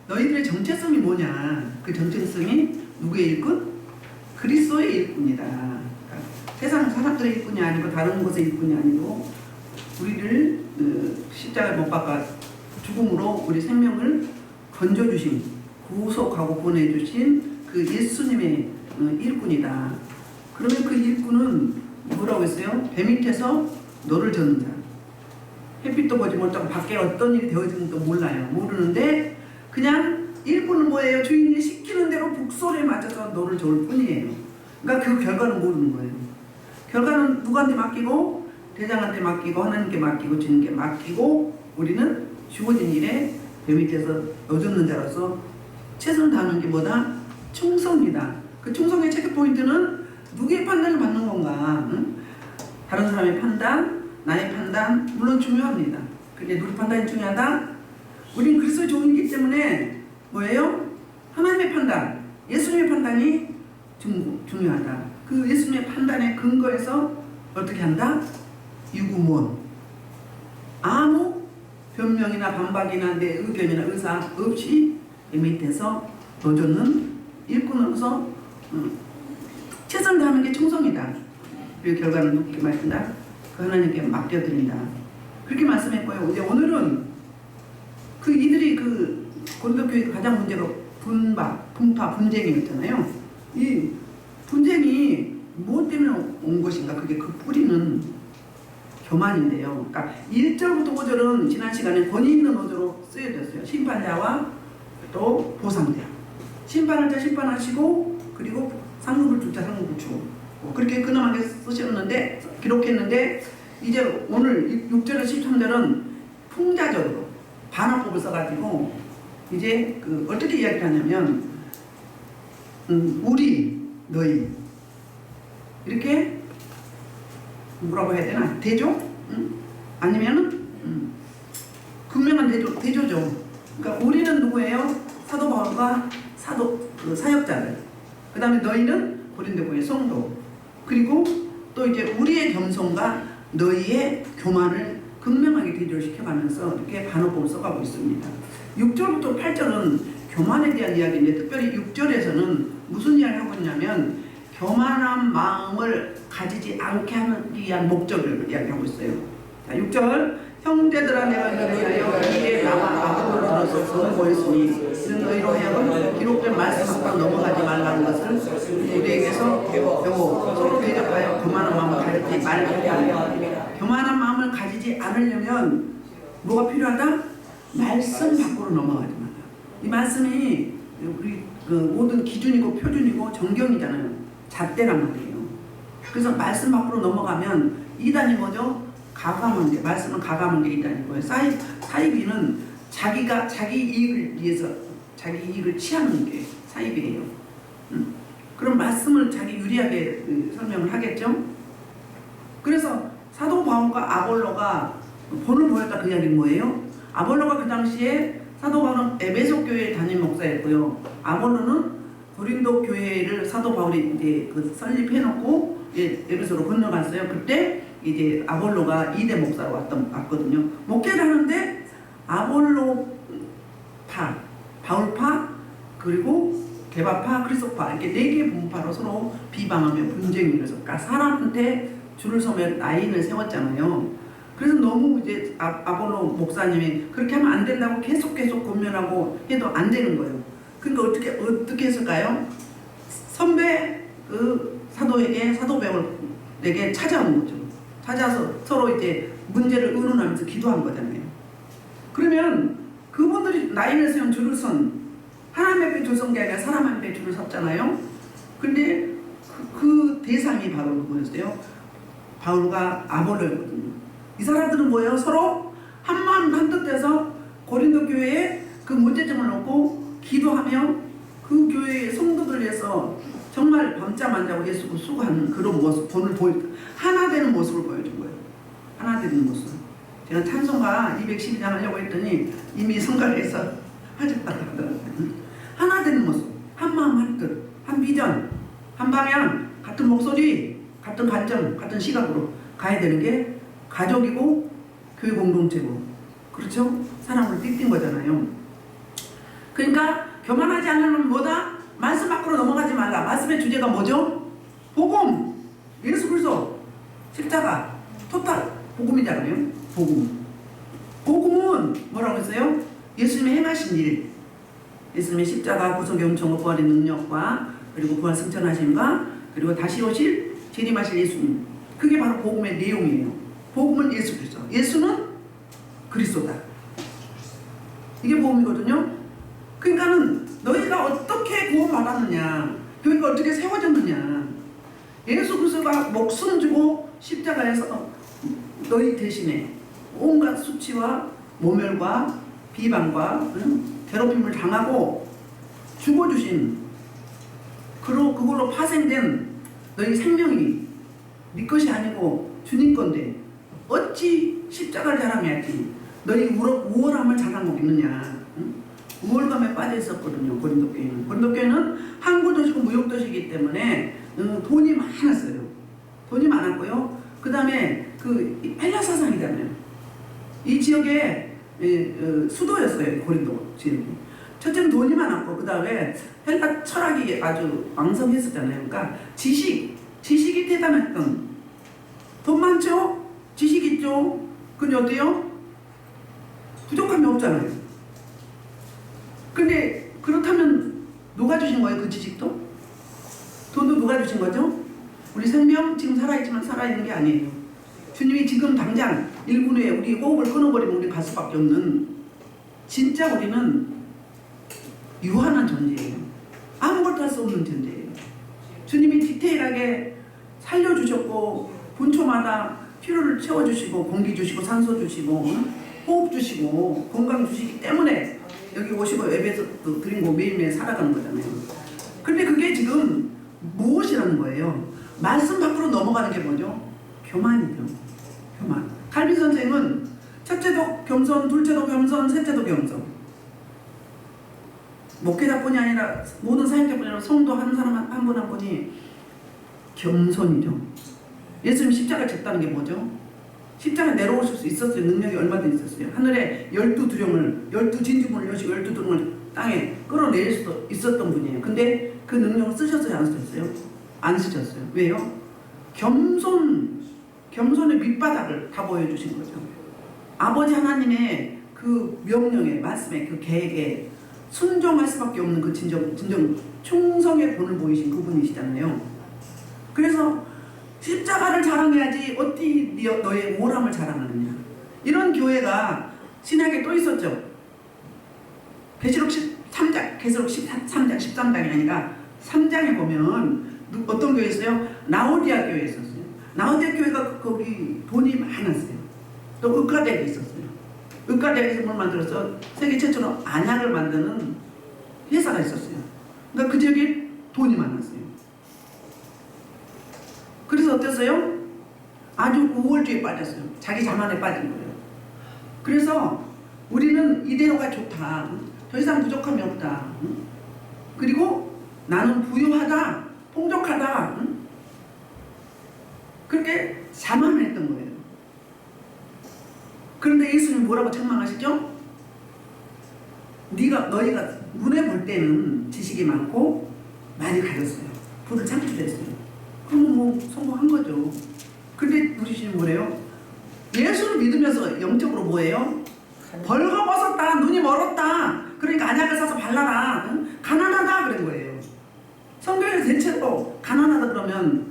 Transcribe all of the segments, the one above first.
너희들의 정체성이 뭐냐? 그 정체성이 누구의 일꾼? 그리스도의 일꾼이다. 그러니까 세상 사람들의 일꾼이 아니고 다른 곳의 일꾼이 아니고 우리를 십자가에 못 박아 죽음으로 우리 생명을 건져주신, 구속하고 보내주신 그 예수님의 일꾼이다. 그러면 그 일꾼은 뭐라고 했어요? 배 밑에서 너를 젓는 자. 햇빛도 보지 못하고 밖에 어떤 일이 되어지는지도 몰라요. 모르는데 그냥 일꾼은 뭐예요? 주인이 시키는 대로 북소리에 맞춰서 너를 저을 뿐이에요. 그러니까 그 결과는 모르는 거예요. 결과는 누구한테 맡기고? 대장한테 맡기고 하나님께 맡기고 주님께 맡기고 우리는 주어진 일에 배 밑에서 넣어주는 자로서 최선을 다하는 게 뭐다? 충성이다. 그 충성의 체크 포인트는 누구의 판단을 받는 건가? 응? 다른 사람의 판단, 나의 판단 물론 중요합니다. 근데 누구 판단이 중요하다? 우리는 그리스도의 종이기 때문에 뭐예요? 하나님의 판단, 예수님의 판단이 중요하다. 그 예수님의 판단의 근거에서 어떻게 한다? 유구무원. 아무 변명이나 반박이나 내 의견이나 의사 없이 내 밑에서 넣어주는 일꾼으로서 최선을 다하는 게 충성이다. 그리고 결과는 누구께 맡긴다? 그 하나님께 맡겨드린다. 그렇게 말씀했고요. 이제 오늘은 그 이들이 그 고린도교회 가장 문제가 분파, 분쟁이었잖아요. 이 분쟁이 무엇 때문에 온 것인가? 그게 그 뿌리는 교만인데요. 그러니까 1절부터 5절은 지난 시간에 권위 있는 어조로 쓰여졌어요. 심판자와 또 보상자. 심판할 자 심판하시고 그리고 상급을 줄 자 상급을 주고 그렇게 근엄하게 쓰셨는데 기록했는데 이제 오늘 6절에서 13절은 풍자적으로 반어법을 써가지고 이제 그 어떻게 이야기를 하냐면 우리 너희 이렇게 뭐라고 해야 되나? 대조? 아니면은 분명한 대조죠. 그러니까 우리는 누구예요? 사도 바울과 사역자들. 그 다음에 너희는 고린도교회 성도. 그리고 또 이제 우리의 겸손과 너희의 교만을 극명하게 대조시켜가면서 이렇게 반어법을 써가고 있습니다. 6절부터 8절은 교만에 대한 이야기인데 특별히 6절에서는 무슨 이야기를 하고 있냐면 교만한 마음을 가지지 않게 하기 위한 목적을 이야기하고 있어요. 자, 6절 형제들아 내가 너희를 위하여 이에 나와 아무를 들어서 선고했으니 이는 너희로 하여금 기록된 말씀 앞으로 넘어가지 말라는 것을 우리에게서 배워 서로 대적하여 교만한 마음을 가지지 말게 하려. 교만한 마음을 가지지 않으려면 뭐가 필요하다? 말씀 밖으로 넘어가지 말라. 이 말씀이 우리 그 모든 기준이고 표준이고 정경이잖아요. 잣대란 말이에요. 그래서 말씀 밖으로 넘어가면 이단이 뭐죠? 가감한 게, 말씀은 가감한 게 이단이고요. 사이비는 자기 이익을 위해서 자기 이익을 취하는 게 사이비예요. 그럼 말씀을 자기 유리하게 설명을 하겠죠. 그래서 사도 바울과 아볼로가 본을 보였다 그 이야기는 뭐예요? 아볼로가 그 당시에 사도 바울은 에베소 교회 담임 목사였고요. 아볼로는 고린도 교회를 사도 바울이 이제 그 설립해놓고 이제 에베소로 건너갔어요. 그때 이제 아볼로가 2대 목사로 왔거든요. 목회를 하는데 아볼로파, 바울파, 그리고 게바파, 그리스도파 이렇게 4개의 분파로 서로 비방하며 분쟁이 일어서 그러니까 사람한테 줄을 서며 라인을 세웠잖아요. 그래서 너무 이제 아볼로 목사님이 그렇게 하면 안 된다고 계속 권면하고 해도 안 되는 거예요. 그러니까 어떻게 했을까요? 선배 그 사도 베울에게 찾아온 거죠. 찾아서 서로 이제 문제를 의논하면서 기도한 거잖아요. 그러면 그분들이 라인을 세운 줄을 선 하나님 앞에 줄 선 게 아니라 사람 앞에 줄을 섰잖아요. 근데 그 대상이 바로 누구였어요? 바울과 아볼로였거든요. 이 사람들은 뭐예요? 서로 한마음 한뜻해서 고린도 교회에 그 문제점을 놓고 기도하며 그 교회의 성도들 위해서 정말 밤잠 안 자고 예수를 수고하는 그런 모습, 본을 하나 되는 모습을 보여준 거예요. 하나 되는 모습. 제가 찬송가 212장 하려고 했더니 이미 성가에서 하셨다고 하더라고요. 하나 되는 모습, 한 마음 한 뜻, 한 비전, 한 방향, 같은 목소리, 같은 관점, 같은 시각으로 가야 되는 게 가족이고 교회 공동체고 그렇죠? 사람을 띠뛴 거잖아요. 그러니까 교만하지 않으면 뭐다? 말씀 밖으로 넘어가지 말라. 말씀의 주제가 뭐죠? 복음. 예수 그리스도 십자가 토탈 복음이잖아요. 복음. 복음은 뭐라고 했어요? 예수님의 행하신 일, 예수님의 십자가 구속의 엄청 부활의 능력과 그리고 부활 승천하심과 그리고 다시 오실 재림하실 예수님. 그게 바로 복음의 내용이에요. 복음은 예수 그리스도. 예수는 그리스도다. 이게 복음이거든요. 그러니까는 너희가 어떻게 구원받았느냐, 교회가 어떻게 세워졌느냐, 예수 그리스도가 목숨 주고 십자가에서 너희 대신에 온갖 수치와 모멸과 비방과 괴롭힘을 당하고 죽어주신 그걸로 파생된 너희 생명이 네 것이 아니고 주님 건데 어찌 십자가를 자랑해야지 너희 우월함을 자랑하겠느냐. 우월감에 빠져 있었거든요. 고린도 교회는. 고린도 교회는 항구도시고 무역도시이기 때문에 돈이 많았어요. 돈이 많았고요. 그 다음에 그 헬라 사상이잖아요. 이 지역의 수도였어요. 고린도 지역이. 첫째는 돈이 많았고 그 다음에 헬라 철학이 아주 왕성했었잖아요. 그러니까 지식이 대단했던. 돈 많죠? 지식 있죠? 근데 어때요? 부족함이 없잖아요. 근데 그렇다면 누가 주신 거예요? 그 지식도? 돈도 누가 주신 거죠? 우리 생명 지금 살아있지만 살아있는 게 아니에요. 주님이 지금 당장 1분 후에 우리 호흡을 끊어버리면 우리 갈 수밖에 없는, 진짜 우리는 유한한 존재예요. 아무것도 할 수 없는 존재예요. 주님이 디테일하게 살려주셨고 분초마다 피로를 채워주시고 공기 주시고 산소 주시고 호흡 주시고 건강 주시기 때문에 여기 오시고 예배에서 드리고 매일매일 살아가는 거잖아요. 근데 그게 지금 무엇이라는 거예요? 말씀 밖으로 넘어가는 게 뭐죠? 교만이죠. 교만. 칼빈 선생은 첫째도 겸손, 둘째도 겸손, 셋째도 겸손. 목회자뿐이 아니라 모든 사역자뿐이 아니라 성도 한 사람 한 분 한 분이 겸손이죠. 예수님 십자가 졌다는 게 뭐죠? 십자가 내려오실 수 있었어요. 능력이 얼마든지 있었어요. 하늘에 12두령을 12진주문을 여시고 12두령을 땅에 끌어내릴 수도 있었던 분이에요. 근데 그 능력을 쓰셨어요? 안 쓰셨어요? 안 쓰셨어요. 왜요? 겸손의 밑바닥을 다 보여주신 거죠. 아버지 하나님의 그 명령에, 말씀에, 그 계획에 순종할 수밖에 없는 그 진정 충성의 본을 보이신 그분이시잖아요. 그래서 십자가를 자랑해야지 어찌 너의 우월함을 자랑하느냐. 이런 교회가 신약에 또 있었죠. 계시록 13장 13장이 아니라 3장에 보면 어떤 교회 있어요? 나오디아 교회 있었어요. 나오디아 교회가 거기 돈이 많았어요. 또 의과대가 있었어요. 의과대에서 뭘 만들어서 세계 최초로 안약을 만드는 회사가 있었어요. 그러니까 그 지역에 돈이 많았어요. 그래서 어땠어요? 아주 우월주의에 빠졌어요. 자기 자만에 빠진 거예요. 그래서 우리는 이대로가 좋다. 더 이상 부족함이 없다. 그리고 나는 부유하다. 풍족하다. 그렇게 자만했던 거예요. 그런데 예수님이 뭐라고 책망하시죠? 너희가 눈에 볼 때는 지식이 많고 많이 가졌어요. 부를 창출했어요. 그러면 뭐 성공한 거죠. 근데 우리 주님 뭐래요? 예수를 믿으면서 영적으로 뭐예요? 벌거벗었다. 눈이 멀었다. 그러니까 안약을 사서 발라라. 응? 가난하다 그런 거예요. 성경에서 대체로 가난하다 그러면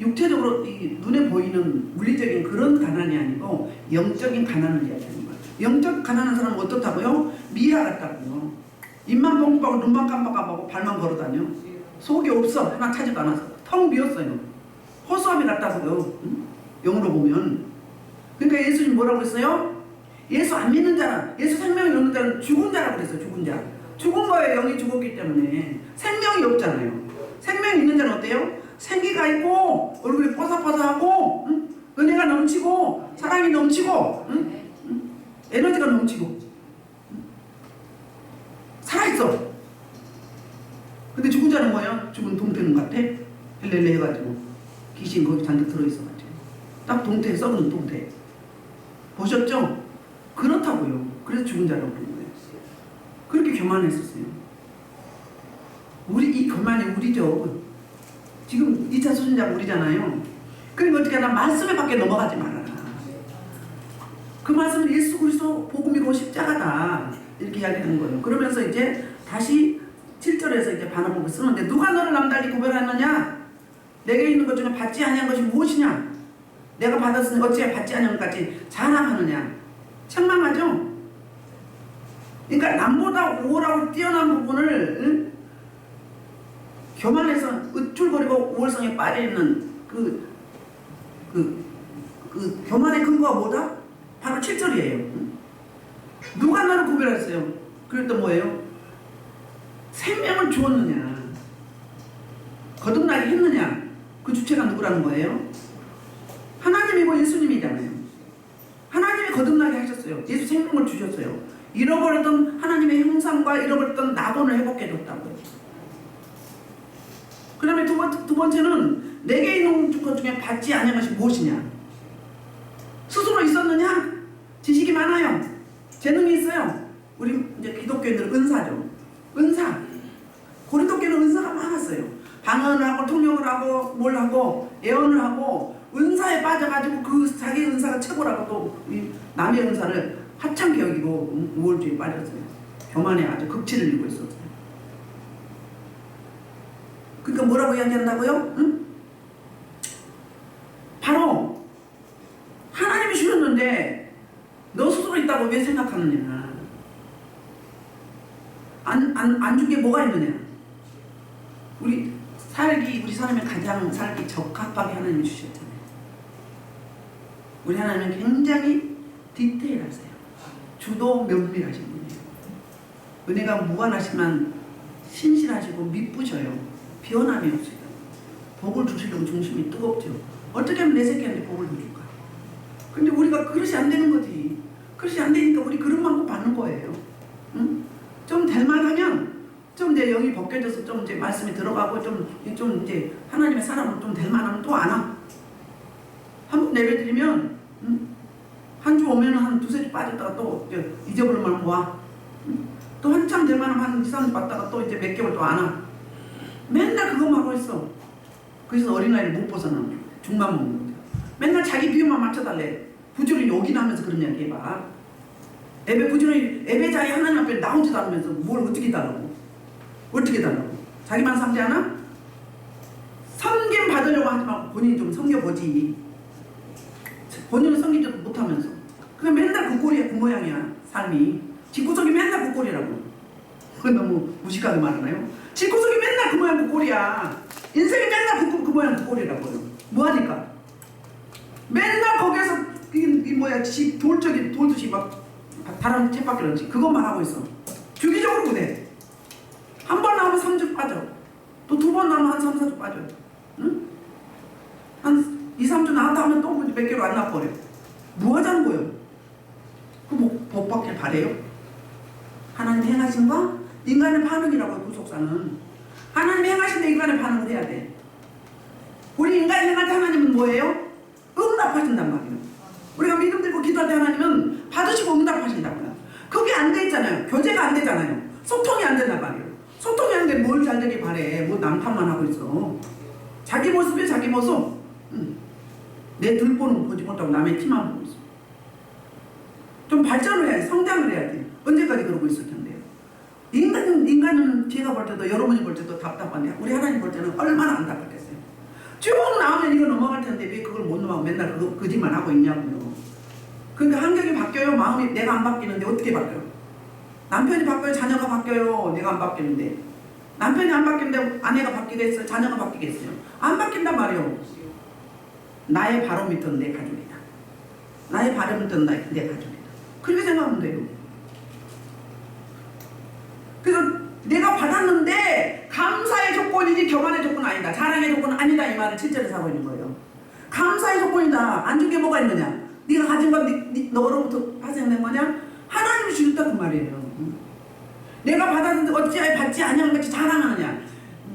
육체적으로 이 눈에 보이는 물리적인 그런 가난이 아니고 영적인 가난을 이야기하는 거예요. 영적 가난한 사람은 어떻다고요? 미라 같다고요. 입만 뻥뻥하고 눈만 깜빡깜빡하고 발만 걸어다녀. 속이 없어. 하나 차지도 않아서 텅 비었어요. 허수아비 같다고요. 응? 영으로 보면. 그러니까 예수님 뭐라고 했어요? 예수 안 믿는 자는, 예수 생명이 없는 자는 죽은 자라고 그랬어요. 죽은 자. 죽은 거예요. 영이 죽었기 때문에. 생명이 없잖아요. 생명이 있는 자는 어때요? 생기가 있고 얼굴이 뽀사뽀사하고 응? 은혜가 넘치고 사랑이 넘치고 응? 응? 에너지가 넘치고 응? 살아있어. 근데 죽은 자는 뭐예요? 죽은 동태는 같아? 헬렐레 해가지고 귀신 거기 잔뜩 들어있어가지고 딱 동태, 썩은 동태 보셨죠? 그렇다고요. 그래서 죽은 자라고 그러는 거예요. 그렇게 교만했었어요. 이 교만이 우리죠. 지금 2차 수준자가 우리잖아요. 그러니까 어떻게 하나 말씀에 밖에 넘어가지 말아라. 그 말씀은 예수 그리스도 복음이고 십자가다 이렇게 이야기하는 거예요. 그러면서 이제 다시 7절에서 이제 반어복을 쓰는데 누가 너를 남달리 구별하느냐? 내게 있는 것 중에 받지 아니한 것이 무엇이냐? 내가 받았으니 어찌해 받지 아니한 것까지 자랑하느냐? 책망하죠? 그러니까 남보다 우월하고 뛰어난 부분을 교만해서 으툴거리고 우월성에 빠져있는 그 교만의 근거가 뭐다? 바로 7절이에요. 누가 너를 구별했어요? 그랬더니 뭐예요? 생명을 주었느냐? 거듭나게 했느냐? 그 주체가 누구라는 거예요? 하나님이고 예수님이잖아요. 하나님이 거듭나게 하셨어요. 예수 생명을 주셨어요. 잃어버렸던 하나님의 형상과 잃어버렸던 낙원을 회복해 줬다고요. 그 다음에 두 번째는 내게 있는 것 중에 받지 않은 것이 무엇이냐? 스스로 있었느냐? 지식이 많아요. 재능이 있어요. 우리 이제 기독교인들은 은사죠. 은사. 고린도교는 은사가 많았어요. 방언을 하고 통역을 하고 뭘 하고 예언을 하고 은사에 빠져가지고 그 자기 은사가 최고라고 또 남의 은사를 하찮게 여기고 우월주의에 빠졌어요. 교만에 아주 극치를 이루고 있었어요. 그러니까 뭐라고 이야기한다고요? 응? 바로 하나님이 주셨는데 너 스스로 있다고 왜 생각하느냐? 안 준 게 뭐가 있느냐? 우리 사람이 가장 살기 적합하게 하나님이 주셨잖아요. 우리 하나님은 굉장히 디테일하세요. 주도 면밀하신 분이에요. 은혜가 무한하시만 신실하시고 미쁘셔요. 변함이 없어요. 복을 주시려고 중심이 뜨겁죠. 어떻게 하면 내 새끼한테 복을 줄까? 근데 우리가 그릇이 안 되는 거지. 그릇이 안 되니까 우리 그릇만큼 받는 거예요. 응? 좀 될만하면 좀 내 영이 벗겨져서 좀 이제 말씀이 들어가고 좀 이제 하나님의 사람으로 좀 될만하면 또 안 와. 한 번 내려드리면 한 주 오면 한 두세 주 빠졌다가 또 잊어버릴만 와. 또 한참 될만하면 한 2, 3주 봤다가 또 이제 몇 개월 또 안 와. 맨날 그것만 하고 있어. 그래서 어린아이를 못 벗어나. 죽만 먹는 거야. 맨날 자기 비율만 맞춰달래. 부지런히 욕이나 하면서 그런 이야기 해봐. 부지런히 예배 자리 하나님 앞에 나오지도 않으면서 뭘 어떻게 달라고. 어떻게 달라고. 자기만 삼지 않아? 섬김 받으려고 하지 말고 본인이 좀 섬겨보지. 본인은 섬기지도 못하면서. 그냥 맨날 그 꼴이야. 그 모양이야. 삶이. 집구석이 맨날 그 꼴이라고. 너무 무식하게 말하나요? 집구석이 맨날 그 모양 그 꼴이야. 인생이 맨날 그 모양 그 꼴이라고요. 뭐하니까? 맨날 거기에서 돌듯이 막 다른 쳇바퀴 런지 그것만 하고 있어. 주기적으로 그래. 한 번 나오면 3주 빠져. 또 두 번 나오면 한 3, 4주 빠져. 응? 한 2, 3주 나왔다 하면 또 몇 개월 안 나버려. 뭐 하자는 거예요? 복 받길 바래요? 하나님 행하신 거? 인간의 반응이라고요. 구속사는 하나님 행하신 데 인간의 반응을 해야 돼. 우리 인간이 행할 때 하나님은 뭐예요? 응답하신단 말이에요. 우리가 믿음 들고 기도할 때 하나님은 받으시고 응답하신다고요. 그게 안 돼 있잖아요. 교제가 안 되잖아요. 소통이 안 된단 말이에요. 소통이 안 되면 뭘 잘 되길 바래. 뭐 남탓만 하고 있어. 자기 모습이 자기 모습. 내 들보는 보지 못하고 남의 티만 보고 있어. 좀 발전을 해야지. 성장을 해야지. 언제까지 그러고 있을 텐데요. 인간은 제가 볼 때도 여러분이 볼 때도 답답한데 우리 하나님 볼 때는 얼마나 안타깝겠어요. 쭉 나오면 이거 넘어갈 텐데 왜 그걸 못 넘어가고 맨날 그 짓만 하고 있냐고요. 그러니까 환경이 바뀌어요. 마음이 내가 안 바뀌는데 어떻게 바뀌어요? 남편이 바뀌어요. 자녀가 바뀌어요. 내가 안 바뀌는데. 남편이 안 바뀌는데 아내가 바뀌겠어요. 자녀가 바뀌겠어요. 안 바뀐단 말이에요. 나의 바로미터는 내 가족이다. 나의 바로미터는 내 가족이다. 그렇게 생각하면 돼요. 그래서 내가 받았는데 감사의 조건이지 교만의 조건은 아니다. 자랑의 조건은 아니다. 이 말을 7절에서 하고 있는 거예요. 감사의 조건이다. 안 준 게 뭐가 있느냐? 네가 가진 건 너로부터 파생된 거냐? 하나님이 주셨다 그 말이에요. 내가 받았는데 어찌하여 받지 아니한 것이 자랑하느냐?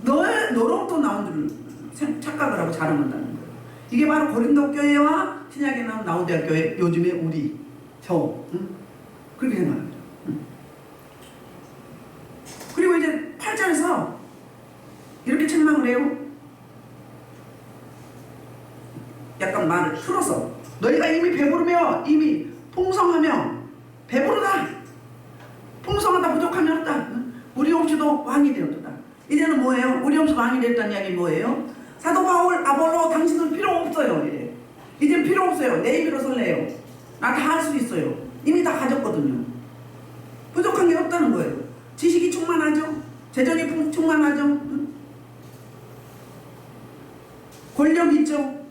너로부터 나온 줄 착각을 하고 자랑한다는 거예요. 이게 바로 고린도 교회와 신약에 나온 나우대학교회 요즘에 우리 그렇게 생각합니다. 8절에서 이렇게 책망을 해요. 약간 말을 틀어서 너희가 이미 배부르며 이미 풍성하며 배부르다. 풍성하다. 부족함이 없다. 우리 없이도 왕이 되었다. 이제는 뭐예요? 우리 없이 왕이 되었다는 이야기 뭐예요? 사도 바울, 아볼로 당신은 필요 없어요. 이래. 이젠 필요 없어요. 내 입으로 설레요. 나 다 할 수 있어요. 이미 다 가졌거든요. 부족한 게 없다는 거예요. 지식이 충만하죠. 재정이 충만하죠. 응? 권력 있죠.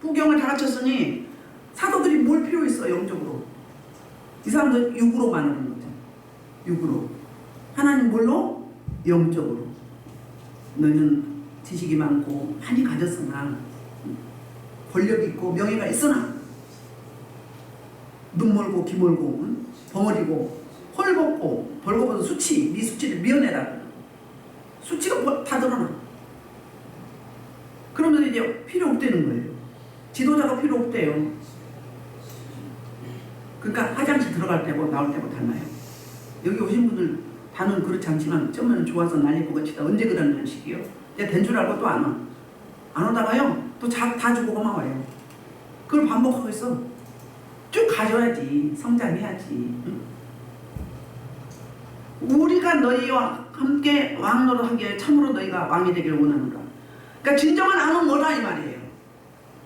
부경을 다 갖췄으니 사도들이 뭘 필요 있어 영적으로. 이 사람들 육으로만 하는 거죠. 육으로. 하나님 뭘로? 영적으로. 너희는 지식이 많고 많이 가졌으나 권력이 있고 명예가 있으나 눈 멀고 귀 멀고 벙어리고 헐벗고 벌거벗은 수치 네 수치를 미워내라. 수치가 다 드러나. 그러면 이제 필요 없다는 거예요. 지도자가 필요 없대요. 그러니까 화장실 들어갈 때고 나올 때고 달라요. 여기 오신 분들 다는 그렇지 않지만 처음에는 좋아서 난리보고 치다 언제 그러는 식이요. 이제 된 줄 알고 또 안 와. 안 오다가요 또 다 주고 고마워요. 그걸 반복하고 있어. 쭉 가져야지. 성장해야지. 응? 우리가 너희와 함께 왕노릇하기에 참으로 너희가 왕이 되기를 원하는가. 그러니까 진정한 왕은 뭐다 이 말이에요.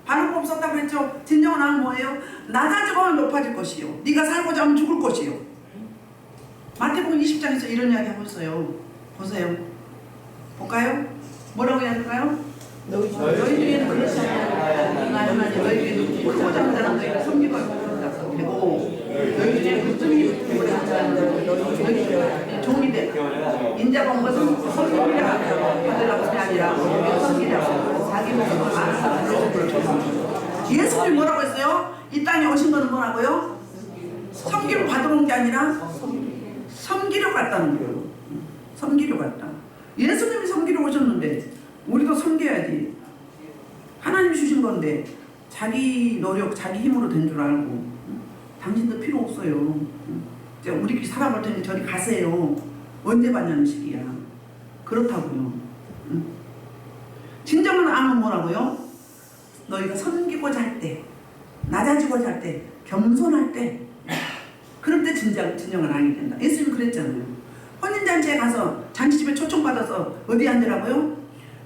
바로 없었다고 그랬죠. 진정한 왕은 뭐예요? 낮아지고 하면 높아질 것이요. 네가 살고자 하면 죽을 것이요. 마태복음 20장에서 이런 이야기 하고 있어요. 보세요. 볼까요? 뭐라고 이야기할까요? 너희 중에는 그렇지 않냐. 너희 중에 크고자 하는 사람 너희가 섬기고 되고 너희 중에 그쯤이 너희 종이 되라. 인자가 온 것은 섬기라 받으라고 하는 게 아니라 섬기라고 자기 몸을 알아서 예수님이 뭐라고 했어요? 이 땅에 오신 거는 뭐라고요? 섬기를 받으러 온 게 아니라 섬기러 갔다는 거예요. 섬기러 갔다. 예수님이 섬기러 오셨는데 우리도 섬겨야지. 하나님이 주신 건데 자기 노력, 자기 힘으로 된 줄 알고 당신도 필요 없어요. 우리끼리 살아볼 테니 저리 가세요. 언제 받냐는 식이야. 그렇다고요. 진정한 왕은 뭐라고요? 너희가 섬기고자 할 때, 낮아지고자 할 때, 겸손할 때, 그럴 때 진정한 왕이 된다. 예수님 그랬잖아요. 혼인잔치에 가서 잔치집에 초청받아서 어디 앉으라고요?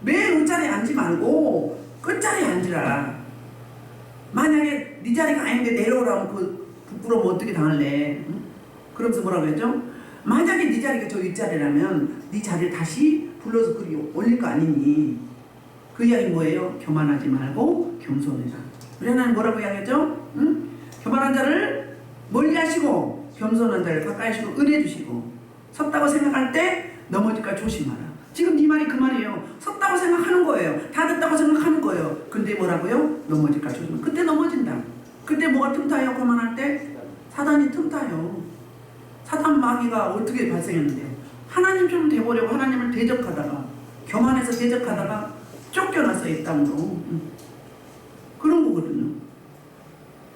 맨 윗자리에 앉지 말고 끝자리에 앉으라. 만약에 네 자리가 아닌데 내려오라면 그 부끄러우면 어떻게 당할래? 응? 그러면서 뭐라고 했죠? 만약에 네 자리가 저 윗자리라면 네 자리를 다시 불러서 그리 올릴 거 아니니. 그 이야기 뭐예요? 교만하지 말고 겸손해라. 우리 하나님 뭐라고 이야기했죠? 응? 교만한 자를 멀리 하시고 겸손한 자를 가까이 하시고 은혜 주시고 섰다고 생각할 때 넘어질까 조심하라. 지금 네 말이 그 말이에요. 섰다고 생각하는 거예요. 다 됐다고 생각하는 거예요. 근데 뭐라고요? 넘어질까 조심하라. 그때 넘어진다. 그때 뭐가 틈타요? 교만할 때? 사단이 틈타요. 사단 마귀가 어떻게 발생했는데요? 하나님처럼 돼보려고 하나님을 대적하다가 교만해서 대적하다가 쫓겨났어요. 이 땅으로. 그런 거거든요.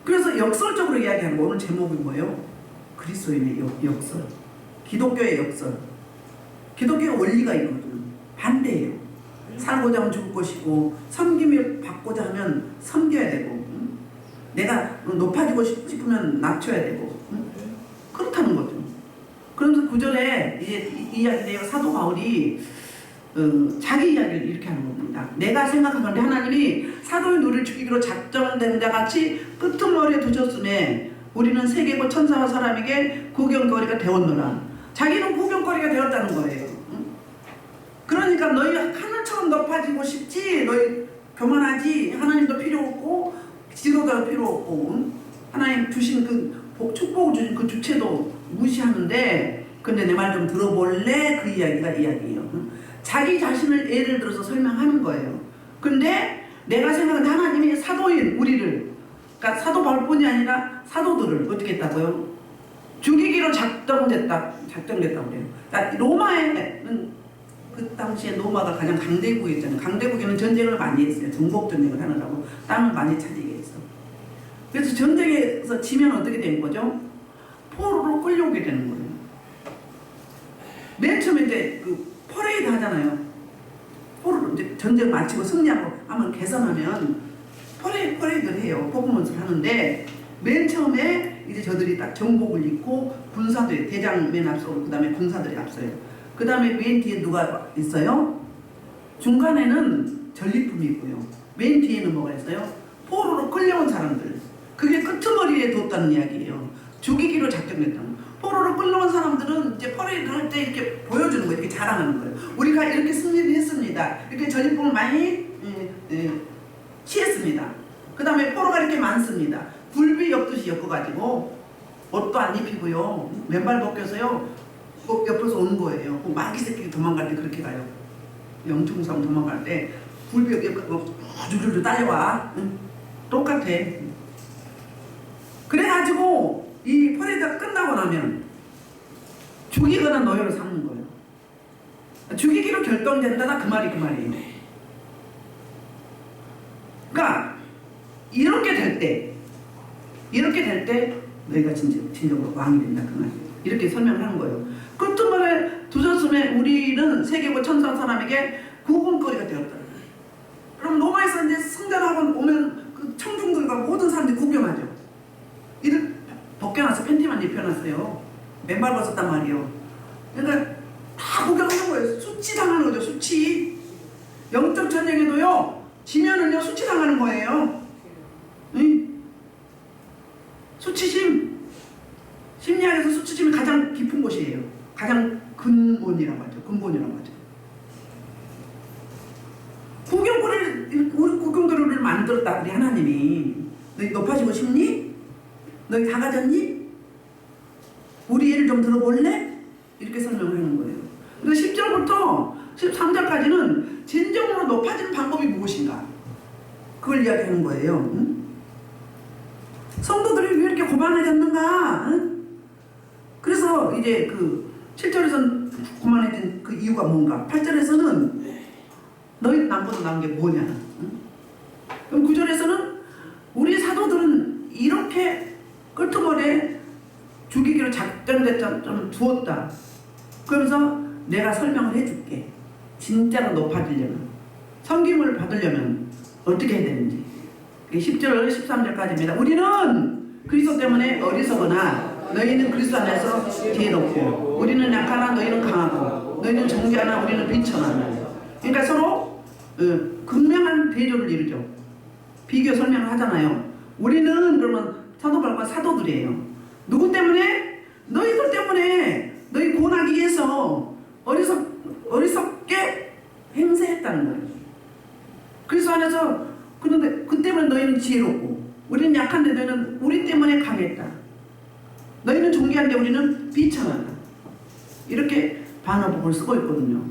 그래서 역설적으로 이야기하는 거. 오늘 제목이 뭐예요? 그리스도인의 역설. 기독교의 역설. 기독교의 원리가 있거든요. 반대예요. 살고자 하면 죽을 것이고 섬김을 받고자 하면 섬겨야 되고 내가 높아지고 싶으면 낮춰야 되고 그렇다는 거죠. 그러면서 9절에 이제 이 이야기네요. 사도 바울이 자기 이야기를 이렇게 하는 겁니다. 내가 생각하건대 하나님이 사도의 누를 죽이기로 작정된 자 같이 끄트머리에 두셨으매 우리는 세계고 천사와 사람에게 구경거리가 되었노라. 자기는 구경거리가 되었다는 거예요. 그러니까 너희 하늘처럼 높아지고 싶지, 너희 교만하지, 하나님도 필요 없고 지도자도 필요 없고 하나님 주신 그 축복을 주신 그 주체도 무시하는데 근데 내 말 좀 들어볼래? 그 이야기가 이야기예요. 자기 자신을 예를 들어서 설명하는 거예요. 근데 내가 생각하는 하나님이 사도인 우리를, 그러니까 사도 바울뿐이 아니라 사도들을 어떻게 했다고요? 죽이기로 작정됐다고 그래요. 그러니까 로마에는 그 당시에 로마가 가장 강대국이었잖아요. 강대국에는 전쟁을 많이 했어요. 정복 전쟁을 하느라고 땅을 많이 차지게 했어. 그래서 전쟁에서 지면 어떻게 되는 거죠? 포로로 끌려오게 되는 거예요. 맨 처음에 이제 그 포로에 퍼레이드 하잖아요. 이제 전쟁 마치고 승리하고 한번 개선하면 퍼레이드를 해요. 퍼포먼스를 하는데 맨 처음에 이제 저들이 딱 정복을 입고 군사들이 대장 맨 앞서고 그 다음에 군사들이 앞서요. 그 다음에 맨 뒤에 누가 있어요? 중간에는 전리품이 있고요. 맨 뒤에는 뭐가 있어요? 포로로 끌려온 사람들. 그게 끄트머리에 뒀다는 이야기예요. 죽이기로 작정했다는. 포로로 끌려온 사람들은 이제 퍼레이드 할 때 이렇게 보여주는 거예요. 이렇게 자랑하는 거예요. 우리가 이렇게 승리를 했습니다. 이렇게 전리품을 많이 취했습니다. 그 다음에 포로가 이렇게 많습니다. 굴비 엮듯이 엮어가지고 옷도 안 입히고요. 맨발 벗겨서요. 옆에서 오는 거예요. 마귀 새끼 도망갈 때 그렇게 가요. 영충성 도망갈 때 굴비 엮고 줄줄줄 딸려와. 똑같아. 그래가지고 이 퍼레이드가 끝나고 나면 죽이거나 노예로 삼는 거예요. 죽이기로 결정된다. 그 말이에요. 그러니까 이렇게 될 때 너희가 진정으로 왕이 된다 그 말이에요. 이렇게 설명하는 거예요. 끝머리에 두셨음에 우리는 세계고 천상 사람에게 구경거리가 되었다. 그럼 로마에서 이제 승전학원 오면 그 청중들과 모든 사람들이 구경하죠. 이를 벗겨놔서 팬티만 입혀놨어요. 맨발 벗었단 말이에요. 그러니까 다 구경하는 거예요. 수치당하는 거죠. 수치. 영적 전쟁에도요. 지면은요 수치당하는 거예요. 응? 수치심. 심리학에서 수치심이 가장 깊은 곳이에요. 가장 근본이라고 하죠. 우리 구경거리를 만들었다 우리 하나님이. 너희 높아지고 싶니? 너희 다 가졌니? 우리 예를 좀 들어볼래? 이렇게 설명을 하는 거예요. 근데 10절부터 13절까지는 진정으로 높아지는 방법이 무엇인가? 그걸 이야기하는 거예요. 응? 성도들이 왜 이렇게 고만해졌는가? 응? 그래서 이제 그 7절에서는 고만해진 그 이유가 뭔가? 8절에서는 너희 남보다 나은 게 뭐냐? 응? 그럼 9절에서는 우리 사도들은 이렇게 끄트머리에 죽이기로 작정됐다 좀 두었다. 그러면서 내가 설명을 해줄게. 진짜로 높아지려면, 섬김을 받으려면 어떻게 해야 되는지. 10절 13절까지입니다. 우리는 그리스도 때문에 어리석으나 너희는 그리스도 안에서 지혜롭고, 우리는 약하나 너희는 강하고, 너희는 정죄하나 우리는 비천하나. 그러니까 서로 극명한 대조를 이루죠. 비교 설명을 하잖아요. 우리는 그러면 사도 바울과 사도들이에요. 누구 때문에? 너희들 때문에. 너희 고나기 위해서 어리석게 행세했다는 거예요. 그리스도 안에서. 그런데 그 때문에 너희는 지혜롭고, 우리는 약한데 너희는 우리 때문에 강했다. 너희는 존귀한데 우리는 비천하다. 이렇게 반어법을 쓰고 있거든요.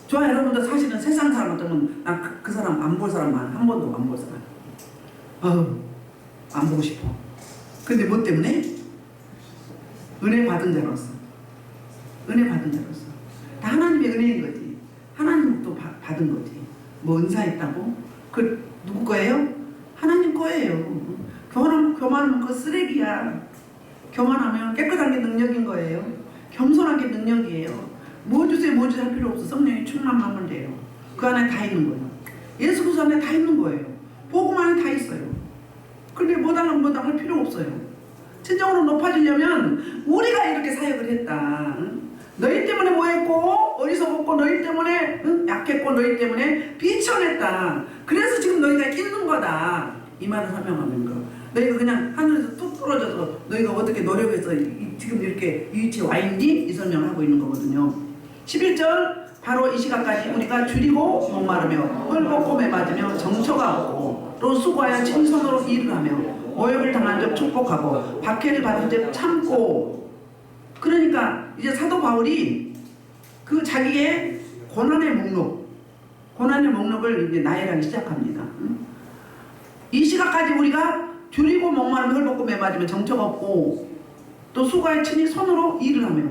좋아요. 여러분들 사실은 세상 사람 같으면 그 사람 안 볼 사람만 한 번도 안 볼 사람. 안 보고 싶어. 근데 뭐 때문에? 은혜 받은 자로서. 다 하나님의 은혜인 거지. 하나님도 받은 거지. 뭐 은사했다고? 그 누구 거예요? 하나님 거예요. 교만하면 그거 쓰레기야. 교만하면 깨끗한 게 능력인 거예요. 겸손한 게 능력이에요. 뭐 주세요 할 필요 없어. 성령의 충만만 하면 돼요. 그 안에 다 있는 거예요. 예수 그리스도 안에 다 있는 거예요. 복음 안에 다 있어요. 근데 뭐달라고 할 필요 없어요. 진정으로 높아지려면 우리가 이렇게 사역을 했다. 너희 때문에 뭐했고 어리석었고 너희 때문에 약했고 너희 때문에 비천했다. 그래서 지금 너희가 있는 거다. 이 말을 설명하는 거. 너희가 그냥 하늘에서 뚝 떨어져서 너희가 어떻게 노력해서 지금 이렇게 이 위치에 와 있니? 이 설명을 하고 있는 거거든요. 11절 바로 이 시간까지 우리가 줄이고 목마르며 헐벗고 매맞으며 정처가 없고 또 수고하여 친손으로 일을 하며 모욕을 당한 적 축복하고 박해를 받은 적 참고. 그러니까 이제 사도 바울이 그 자기의 고난의 목록을 이제 나열하기 시작합니다. 이 시간까지 우리가 줄이고 목마르며 헐벗고 매맞으며 정처가 없고 또 수고하여 친히 손으로 일을 하며.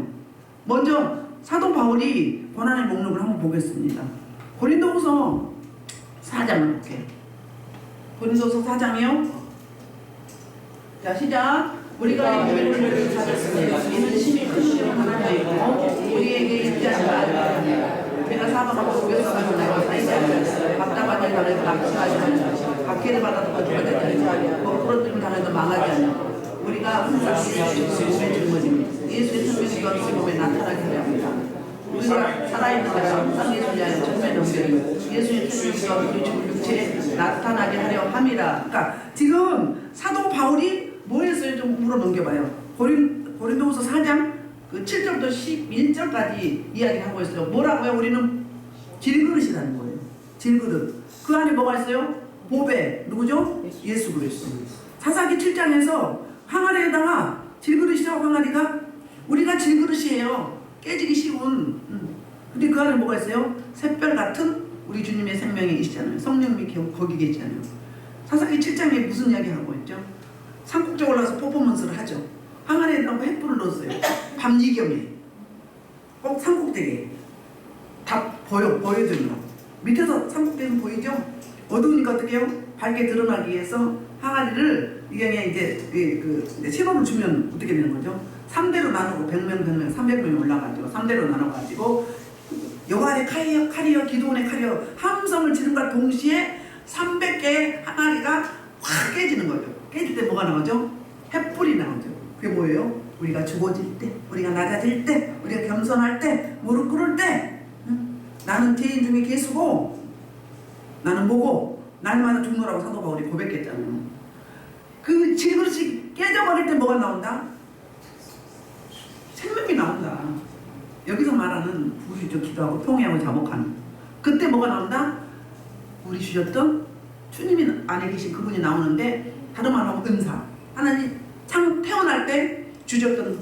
먼저 사도 바울이 고난의 목록을 한번 보겠습니다. 고린도후서 4장을 볼게요. 고린도서 4장이요. 자, 시작. 우리가 예배를 찾았으니 이는 심히 큰 시험 하나가 있고 우리에게 있지 않다. 우리가 박해를 받아도 거듭하지 않고 부러뜨림 당해도 망하지 않고 우리가 항상 예수의 증거입니다. 예수의 생명이 너희 몸에 나타나게 하려 합니다. 우리가 살아있는 자가 땅에 존재하는 정말 넘겨요. 예수의 생명이 우리 육체에 나타나게 하려 함이라. 그러니까 지금 사도 바울이 뭐 했어요? 좀 물어 넘겨봐요. 고린도후서 4장 그 7절부터 11절까지 이야기하고 있어요. 뭐라고요? 우리는 질그릇이라는 거예요. 질그릇. 그 안에 뭐가 있어요? 보배. 누구죠? 예수 그리스도. 사사기 7장에서 항아리에다가 질그릇이라고 항아리가 우리가 질그릇이에요. 깨지기 쉬운. 근데 그 안에 뭐가 있어요? 샛별 같은 우리 주님의 생명이 있잖아요. 성령님이 거기 계시잖아요. 사사기 7장에 무슨 이야기 하고 있죠? 산꼭지에 올라가서 퍼포먼스를 하죠. 항아리에다가 횃불을 넣었어요. 밤 이경에 꼭 산꼭대기에 다 보여줘요. 밑에서 산꼭대기는 보이죠? 어두우니까 어떻게 해요? 밝게 드러나기 위해서 항아리를 이경에 이제 시범을 주면 어떻게 되는 거죠? 3대로 나누고 100명 300명이 올라가지고 3대로 나눠가지고 여호와의 칼이여 기드온의 칼이여 함성을 지른과 동시에 300개의 항아리가 확 깨지는 거죠. 깨질 때 뭐가 나오죠? 횃불이 나오죠. 그게 뭐예요? 우리가 죽어질 때, 우리가 낮아질 때, 우리가 겸손할 때, 무릎 꿇을 때, 나는 죄인 중에 계수고 나는 뭐고 날마다 죽노라고 사도 바울이 고백했잖아요. 그 질그릇이 깨져버릴 때 뭐가 나온다? 생명이 나온다. 여기서 말하는 우리 기도하고 통회하고 자복하는 그때 뭐가 나온다? 우리 주셨던 주님이 안에 계신 그분이 나오는데 다른 말로 하면 은사. 하나님 태어날 때 주셨던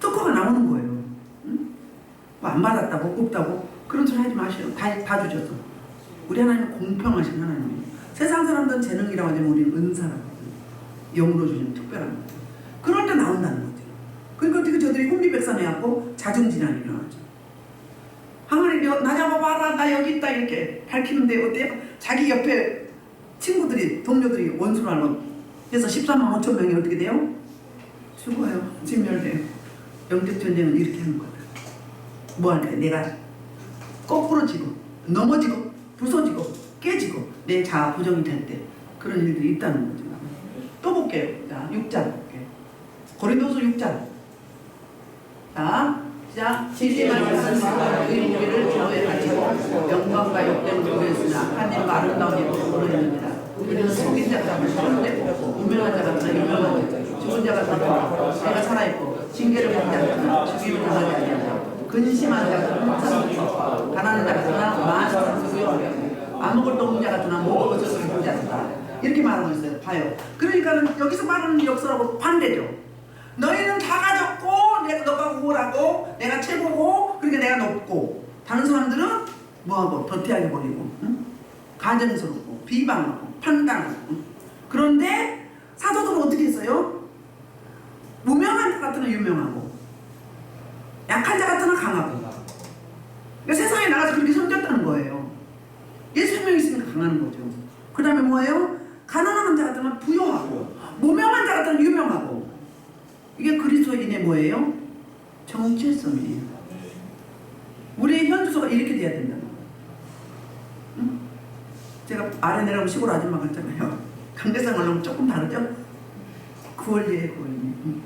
특허가 나오는 거예요. 응? 뭐 안 받았다고 없다고 그런 소리 하지 마시오. 다 주셨어. 우리 하나님은 공평하신 하나님이에요. 세상 사람들은 재능이라고 하지만 우리는 은사라고 해요. 영으로 주신 특별한 거죠. 그럴 때 나온다는 거죠. 그러니까 어떻게 저들이 혼비백산해갖고 자중질환이 일어나죠. 항아리 나 잡아봐라 나 여기 있다 이렇게 밝히는데 어때요? 자기 옆에 친구들이 동료들이 원수로 알고 그래서 14만 5천 명이 어떻게 돼요? 죽어요. 진멸돼요. 영적 전쟁은 이렇게 하는 거다. 뭐 할까요? 내가 거꾸로지고 넘어지고 부서지고 깨지고 내 자아 부정이 될 때 그런 일들이 있다는 거죠. 또 볼게요. 자, 6장 볼게요. 고린도서 6장. 자, 시작. 진리만 있으면 의무를 교회에 바치고 영광과 욕됨을 보였으나 악한 일과 아름다운 일을 보여줍니다. 우리는 속인 자가 되고 유명한 자가 유명한 자, 죽은 자가 되고 내가 살아있고 징계를 받지 않거나 죽임을 당하지 아니하고 근심한 자가 항상 가난한 자가 되나 많은 자가 아무것도 없는 자가 되나 모든 것을 보지 않는다. 이렇게 말하고 있어요. 봐요. 그러니까 여기서 말하는 역사하고 반대죠. 너희는 다 가졌고 너가 우월하고 내가 최고고 그러니까 내가 높고 다른 사람들은 뭐하고 더티하게 버리고 응? 가증스럽고 비방하고 판단하고 응? 그런데 사도들은 어떻게 했어요? 무명한 자 같으면 유명하고 약한 자 같으면 강하고 그러니까 세상에 나가서 그렇게 섬겼다는 거예요. 예수 생명이 있으니까 강한 거죠. 그 다음에 뭐예요? 가난한 자 같으면 부유하고 무명한 자 같으면 유명하고 이게 그리스도인의 뭐예요? 정체성이에요. 우리의 현주소가 이렇게 돼야 된다는 거예요. 응? 제가 아래 내려가면 시골 아줌마 같잖아요. 강대상 올라오면 조금 다르죠? 그 원리예요, 그 원리.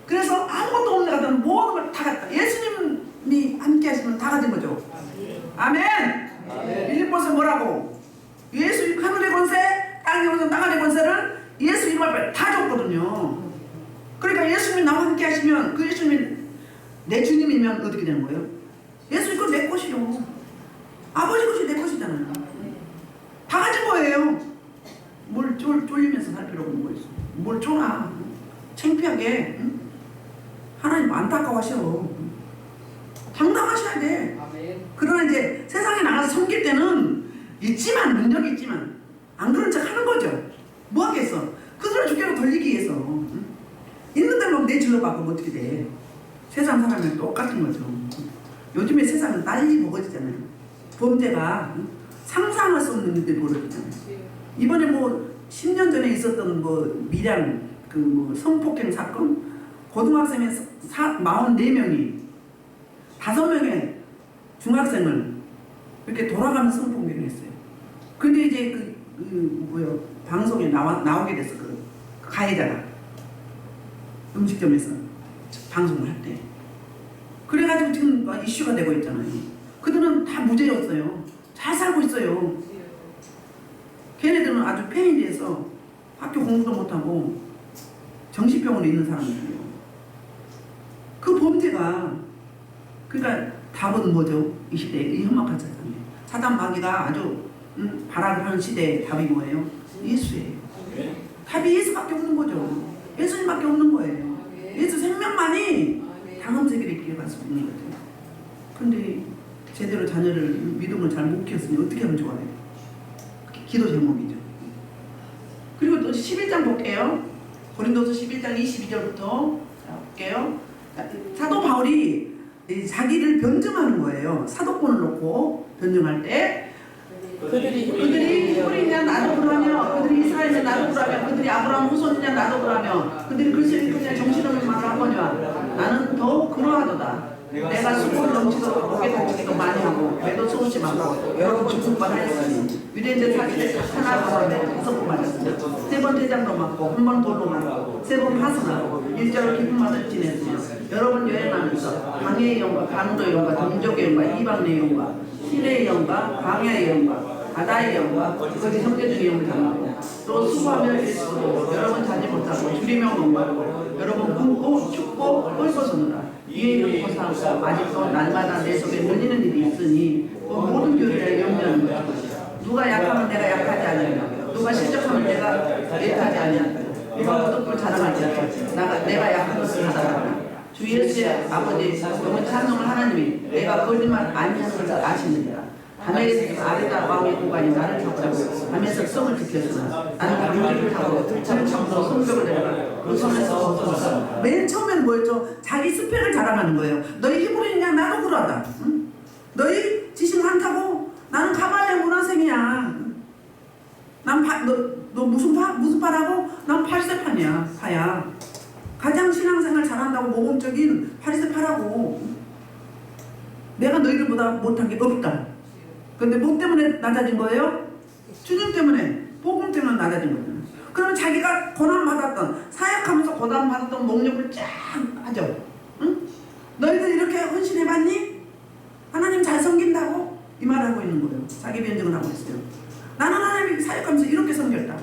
그래서 아무것도 없는 것 같으면 모든 걸 다 갖다. 예수님이 함께 하시면 다 가진 거죠. 아멘! 빌립보서 뭐라고? 예수 하늘의 권세, 땅의 권세, 땅의 권세를 예수 이름 앞에 다 줬거든요. 그러니까 예수님이 나와 함께 하시면 그 예수님이 내 주님이면 어떻게 되는 거예요? 예수님 건 내 것이요. 아버지 것이 내 것이잖아요. 다 가진 거예요. 뭘 쫄리면서 살 필요가 없는 거였어. 뭘 쫄아. 창피하게. 응? 하나님 안타까워하셔. 당당하셔야 돼. 그러나 이제 세상에 나가서 섬길 때는 있지만 능력이 있지만 안 그런 척 하는 거죠. 뭐 하겠어? 그들을 주께로 돌리기 위해서. 응? 있는 대로 내질러 박으면 어떻게 돼? 세상 사람이랑 똑같은 거죠. 요즘에 세상은 난리 먹어지잖아요. 범죄가 응? 상상할 수 없는 일들이 벌어지잖아요. 이번에 뭐 10년 전에 있었던 뭐 밀양 그 뭐 성폭행 사건 고등학생의 44명이 5명의 중학생을 이렇게 돌아가면서 성폭행을 했어요. 근데 이제 방송에 나오게 됐어. 그 가해자가 음식점에서 방송을 할 때. 그래가지고 지금 이슈가 되고 있잖아요. 그들은 다 무죄였어요. 잘 살고 있어요. 걔네들은 아주 폐인지에서 학교 공부도 못하고 정신병원에 있는 사람들이에요. 그 범죄가 그러니까 답은 뭐죠? 이 시대에 이 험악한 세상에 사단 마귀가 아주 발악을 하는 시대에 답이 뭐예요? 예수예요. 답이 예수밖에 없는 거죠. 예수님밖에 없는 거예요. 예수 생명만이 다음 세계를 이끌어갈 수 있는 거죠. 근데 제대로 자녀를 믿음을 잘 못 키웠으니 어떻게 하면 좋아요? 기도 제목이죠. 그리고 또 11장 볼게요. 고린도서 11장 22절부터 볼게요. 사도 바울이 자기를 변증하는 거예요. 사도권을 놓고 변증할 때 그들이 히브리냐 나도 그러며 그들이 이스라엘이냐 나도 그러며 그들이 아브라함 후손이냐 나도 그러며 그들이 그리스도인이냐 정신없는 말을 하거니와 나는 더욱 그러하도다. 내가 수고를 넘치도록 목에 다치기도 많이 하고 매도 소심하고 여러 번 죽음만 하였으니 유대인들 사진에 하나 가운데 5번 맞았으며 3번 대장도 맞고 한 번 돌로 맞고 3번 파손하고 일자로 깊은 맛을 지냈으며 여러 번 여행하면서 방해의 영과 간도의 영과 동족의 영과 이방의 영과 신의 영과 광야의 영과 바다의 영과 거기 형제 중의 영을 당하고 또 수고하며 일수도 여러 번 자지 못하고 줄이며 목마르고 여러 번 굶고 춥고 뻘벗어느라 이에 이르고 고사하고 아직도 날마다 내 속에 늘리는 일이 있으니 모든 교회를 염려하는 것이다. 누가 약하면 내가 약하지 아니하며 누가 실족하면 내가 애타지 아니하며 누가 무덤을 자랑하지 않고 내가 약한 것을 자랑하며 주 예수의 아버지 영원 찬송을 하나님이 내가 거짓말 아니하는 것을 아시느니라. 하늘에서 아르다 왕의 공간이 나를 잡자고 하면서 성을 지켰으나 나는 강물을 타고 들차를 참고 성벽을 내려가 그 성에서 벗어나서 맨 처음에는 뭐였죠? 자기 스펙을 자랑하는 거예요. 너희 히브리냐? 나도 그러다. 응? 너희 지식 많다고? 나는 가발의 문화생이야. 너 무슨 파라고? 난 파리새파냐 파야. 가장 신앙생활 잘한다고 모범적인 파리새파라고. 내가 너희들보다 못한 게 없다. 근데 뭐 때문에 낮아진 거예요? 주님 때문에, 복음 때문에 낮아진 거예요. 그러면 자기가 고난받았던, 사역하면서 고난받았던 목욕을 쫙 하죠. 응? 너희들 이렇게 헌신해봤니? 하나님 잘 섬긴다고? 이 말을 하고 있는 거예요. 자기 변증을 하고 있어요. 나는 하나님 사역하면서 이렇게 섬겼다.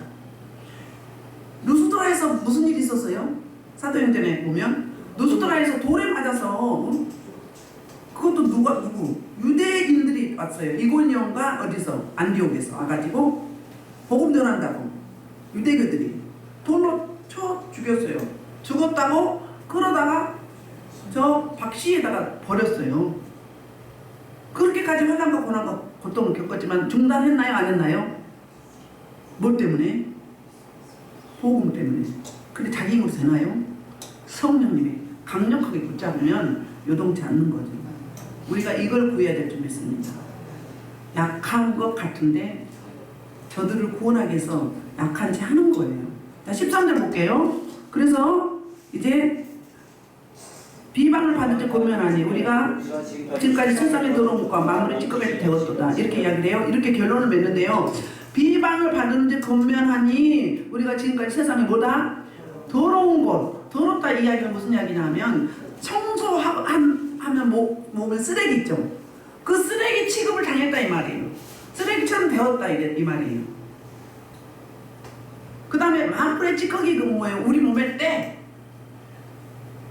루스드라에서 무슨 일이 있었어요? 사도행전에 보면 루스드라에서 돌에 맞아서 그것도 누구? 유대인들이 왔어요. 이고니온과 어디서? 안디옥에서 와가지고 복음 전한다고 유대교들이 돌로 쳐 죽였어요. 죽었다고 그러다가 저 박씨에다가 버렸어요. 그렇게까지 환난과 고난과 고통을 겪었지만 중단했나요? 안 했나요? 뭐 때문에? 복음 때문에. 근데 자기 힘으로 되나요? 성령님이 강력하게 붙잡으면 요동치 않는 거죠. 우리가 이걸 구해야 될 줄 믿습니다. 약한 것 같은데 저들을 구원하기 위해서 약한 채 하는 거예요. 자, 13절 볼게요. 그래서 이제 비방을 받을 때 권면하니 우리가 지금까지 세상에 들어온 것과 마무리 찌꺼기를 되었도다. 이렇게 이야기를 해요. 이렇게 결론을 맺는데요. 비방을 받은 데 권면하니 우리가 지금까지 세상에 뭐다? 더러운 것. 더럽다 이야기가 무슨 이야기냐 하면 청소하면 몸에 쓰레기 있죠. 그 쓰레기 취급을 당했다 이 말이에요. 쓰레기처럼 되었다 이 말이에요. 그 다음에 만불의 찌꺼기 그 뭐예요? 우리 몸에 때.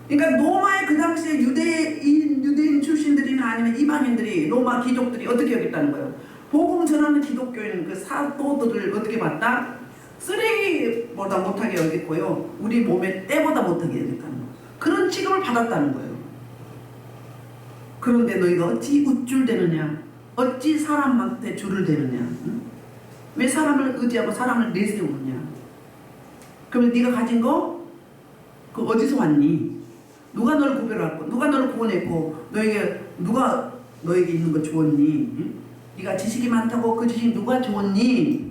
그러니까 로마의 그 당시에 유대인 출신들이나 아니면 이방인들이 로마 귀족들이 어떻게 여겼다는 거예요? 복음 전하는 기독교인 그 사도들을 어떻게 봤다? 쓰레기보다 못하게 여겼고요. 우리 몸에 때보다 못하게 여겼다는 거예요. 그런 취급을 받았다는 거예요. 그런데 너희가 어찌 우쭐대느냐? 어찌 사람한테 줄을 대느냐? 응? 왜 사람을 의지하고 사람을 내세우느냐? 그러면 네가 가진 거 그 어디서 왔니? 누가 너를 구별했고 누가 너를 구원했고 누가 너에게 있는 거 주었니? 응? 네가 지식이 많다고 그 지식 누가 주었니?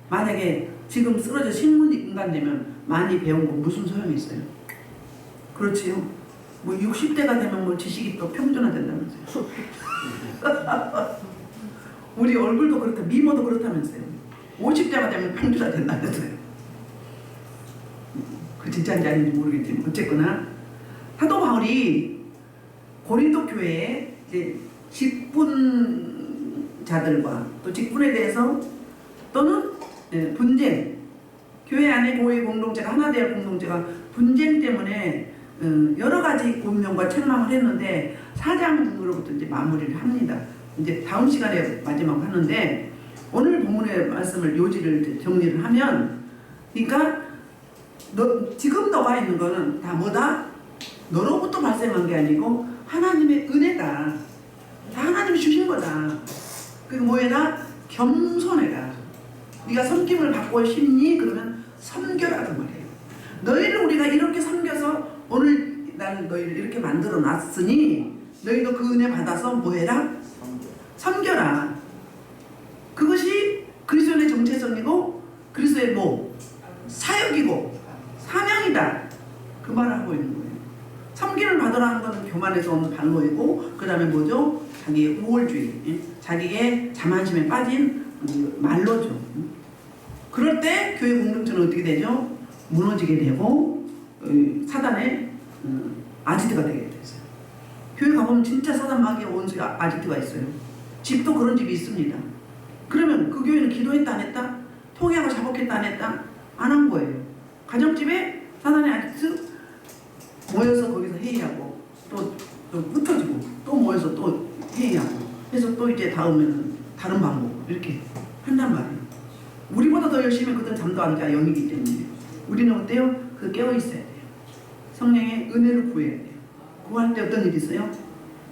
만약에 지금 쓰러져 식물 인간 되면 많이 배운 거 무슨 소용이 있어요? 그렇지요? 뭐 60대가 되면 뭐 지식이 또 평준화된다면서요. 우리 얼굴도 그렇다, 미모도 그렇다면서요. 50대가 되면 판교사 된다면서요. 그 진짜인지 아닌지 모르겠지만 어쨌거나 사도 바울이 고린도 교회에 이제 직분자들과 또 직분에 대해서 또는 분쟁, 교회 안에 교회 공동체가 하나 되어 공동체가 분쟁 때문에 여러 가지 고민과 책망을 했는데 4장으로부터 이제 마무리를 합니다. 이제 다음 시간에 마지막 하는데 오늘 본문의 말씀을 요지를 정리를 하면, 그러니까 지금 너가 있는 거는 다 뭐다? 너로부터 발생한 게 아니고 하나님의 은혜다. 다 하나님이 주신 거다. 그리고 뭐해라? 겸손해라. 네가 섬김을 받고 싶니? 그러면 섬겨라 그 말이에요. 너희를 우리가 이렇게 섬겨서 오늘 나는 너희를 이렇게 만들어 놨으니 너희도 그 은혜 받아서 뭐해라? 섬겨라. 그것이 그리스도의 정체성이고 그리스도의 뭐? 사역이고 사명이다. 그 말을 하고 있는 거예요. 섬김을 받으라는 것은 교만에서 온 반로이고 그 다음에 뭐죠? 자기의 우월주의, 자기의 자만심에 빠진 말로죠. 그럴 때 교회 공동체는 어떻게 되죠? 무너지게 되고 사단의 아지트가 되게 됐어요. 교회 가보면 진짜 사단 마귀의 원수 아지트가 있어요. 집도 그런 집이 있습니다. 그러면 그 교회는 기도했다 안 했다? 통회하고 자복했다 안 했다? 안 한 거예요. 가정집에 사단의 아지트 모여서 거기서 회의하고 또 흩어지고 또 모여서 또 회의하고 해서 또 이제 다음에는 다른 방법 이렇게 한단 말이에요. 우리보다 더 열심히 그들은 잠도 안 자 영이기 때문에 우리는 어때요? 그 깨어 있어야 돼요. 성령의 은혜를 구해야 돼요. 구할 때 어떤 일이 있어요?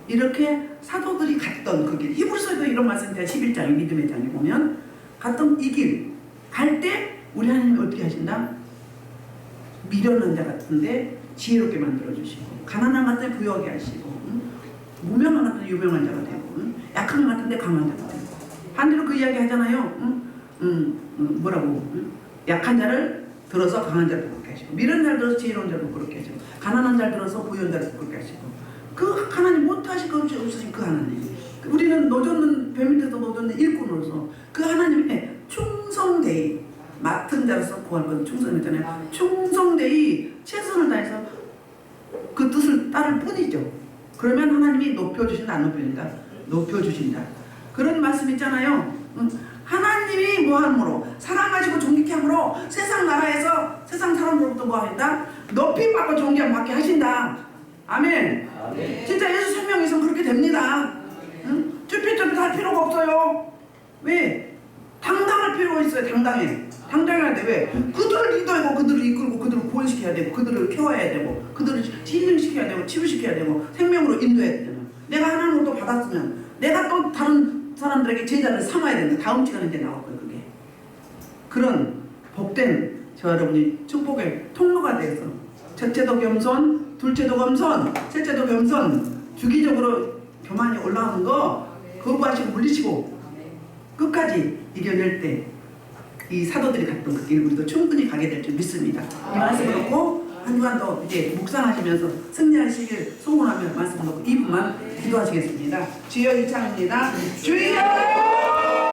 이렇게 사도들이 갔던 그 길, 히브리서에도 이런 말씀이 11장에 믿음의 장에 보면 갔던 이 길 갈 때 우리 하나님이 어떻게 하신다? 미련한 자 같은데 지혜롭게 만들어주시고 가난한 것 같은데 부유하게 하시고 무명한 것 같은데 유명한 자가 되고 약한 것 같은데 강한 자가 되고 반대로 그 이야기 하잖아요. 뭐라고? 약한 자를 들어서 강한 자를 부끄럽게 하시고 미련한 자를 들어서 지혜로운 자를 부끄럽게 하시고 가난한 자를 들어서 부유한 자를 부끄럽게 하시고 그 하나님 못하실 것 없으신 그 하나님, 우리는 노젓는 배 밑에서 노젓는 일꾼으로서 그 하나님의 충성되이 맡은 자로서 구할 건 충성이잖아요. 충성되이 최선을 다해서 그 뜻을 따를 뿐이죠. 그러면 하나님이 높여주신다 안 높여준다? 높여주신다. 그런 말씀 있잖아요. 하나님이 뭐함으로 사랑하시고 존귀케 함으로 세상 나라에서 세상 사람들로부터 뭐하신다? 높이 받고 존귀함 받게 하신다. 아멘. 아멘. 진짜 예수 생명이 있으면 그렇게 됩니다. 쭈삣쭈삣 할 필요가 없어요. 왜? 당당할 필요가 있어요. 당당해야 돼. 왜? 그들을 리더하고 그들을 이끌고 그들을 구원시켜야 되고 그들을 키워야 되고 그들을 힐링시켜야 되고 치유시켜야 되고 생명으로 인도해야 되잖아. 내가 하나님으로부터 받았으면 내가 또 다른 사람들에게 제자를 삼아야 된다. 다음 시간에 이제 나올 거예요. 그게. 그런 복된 저 여러분이 축복의 통로가 돼서 첫째도 겸손, 둘째도 겸손, 셋째도 겸손, 주기적으로 교만이 올라오는 거 거부하시고 물리치고 끝까지 이겨낼 때 이 사도들이 갔던 그 길 우리도 충분히 가게 될 줄 믿습니다. 이 말씀을 놓고 한 주간도 이제 묵상하시면서 승리하시길 소원하며 말씀을 놓고 2분만 기도하시겠습니다. 주여 일창입니다. 주여!